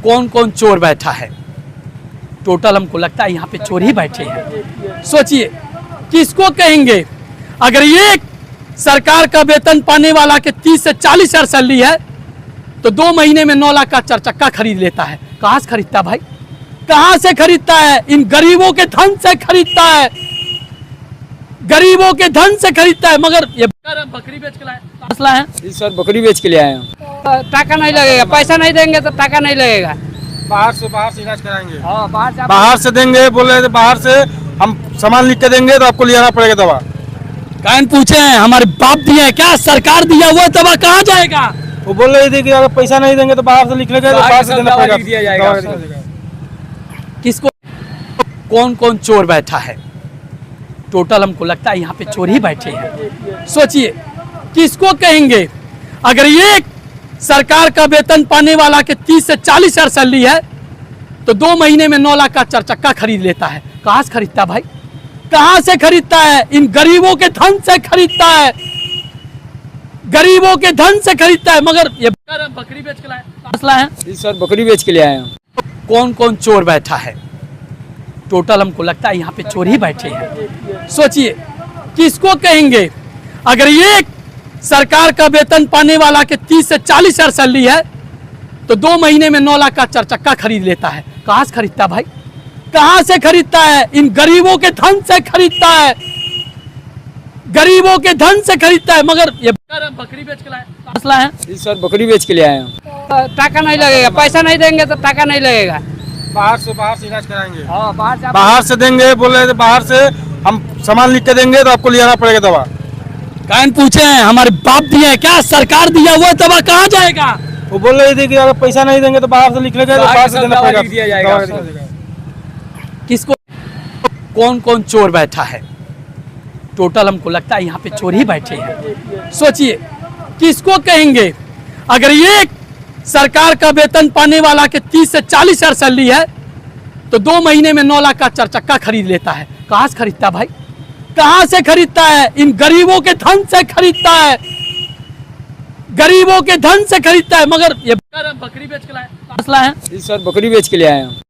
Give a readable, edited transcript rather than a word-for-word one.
कौन कौन चोर बैठा है। टोटल हमको लगता है यहाँ पे चोर ही बैठे हैं। सोचिए किसको कहेंगे। अगर ये सरकार का वेतन पाने वाला के 30 से 40 हजार सैलरी है तो 2 महीने में 9 लाख का 4 चक्का खरीद लेता है। कहाँ से खरीदता भाई, कहाँ से खरीदता है? इन गरीबों के धन से खरीदता है, गरीबों के धन से खरीदता है। मगर ये बकरी बेच के लाए मसला है। जी सर, बकरी बेच के ले आए हैं। टाका नहीं लगेगा, पैसा नहीं देंगे तो टाका नहीं लगेगा। बाहर से इलाज कराएंगे। हाँ, बाहर से देंगे, बोले बाहर से हम सामान लिख के देंगे तो आपको ले आना पड़ेगा दवा। कान पूछे हैं हमारे बाप दिए हैं क्या, सरकार दिया हुआ दवा कहाँ जाएगा? वो बोल रहे थे कि अगर पैसा नहीं देंगे तो बाहर से लिख लेंगे तो बाहर से देना पड़ेगा, दिया जाएगा। किसको कौन कौन चोर बैठा है। टोटल हमको लगता है यहाँ पे चोर ही बैठे हैं। सोचिए किसको कहेंगे। अगर ये सरकार का वेतन पाने वाला के 30 से 40 हजार सैलरी है तो 2 महीने में 9 लाख का 4 चक्का खरीद लेता है। कहाँ से खरीदता भाई, कहाँ से खरीदता है? इन गरीबों के धन से खरीदता है, गरीबों के धन से खरीदता है। मगर ये बकरी बेच के लाए मसला है। जी सर, बकरी बेच के ले आए हैं। कौन कौन चोर बैठा है। टोटल हमको लगता है यहाँ पे चोर ही बैठे हैं। सोचिए किसको कहेंगे। अगर ये सरकार का वेतन पाने वाला के 30 से 40 हजार सैलरी है तो 2 महीने में 9 लाख का 4 चक्का खरीद लेता है। कहाँ से खरीदता भाई, कहाँ से खरीदता है? इन गरीबों के धन से खरीदता है, गरीबों के धन से खरीदता है। मगर ये बकरी बेच के लाए मसला है। जी सर, बकरी बेच के ले आए हैं। टाका नहीं लगेगा, पैसा नहीं देंगे तो टाका नहीं लगेगा। बाहर से इलाज कराएंगे। हाँ, बाहर से देंगे, बोले बाहर से हम सामान लिख के देंगे तो आपको ले आना पड़ेगा दवा। कान पूछे हैं हमारे बाप दिए हैं क्या, सरकार दिया हुआ दवा कहाँ जाएगा? वो बोल रहे थे कि अगर पैसा नहीं देंगे तो बाहर से लिख लेंगे तो बाहर से देना पड़ेगा, दिया जाएगा। किसको कौन कौन चोर बैठा है। टोटल हमको लगता है यहाँ पे चोर ही बैठे हैं। सोचिए किसको कहेंगे। अगर ये सरकार का वेतन पाने वाला के 30 से 40 हजार सैलरी है तो 2 महीने में 9 लाख का 4 चक्का खरीद लेता है। कहाँ से खरीदता भाई, कहाँ से खरीदता है? इन गरीबों के धन से खरीदता है, गरीबों के धन से खरीदता है। मगर ये बकरी बेच के लाए मसला है। जी सर, बकरी बेच के ले आए हैं।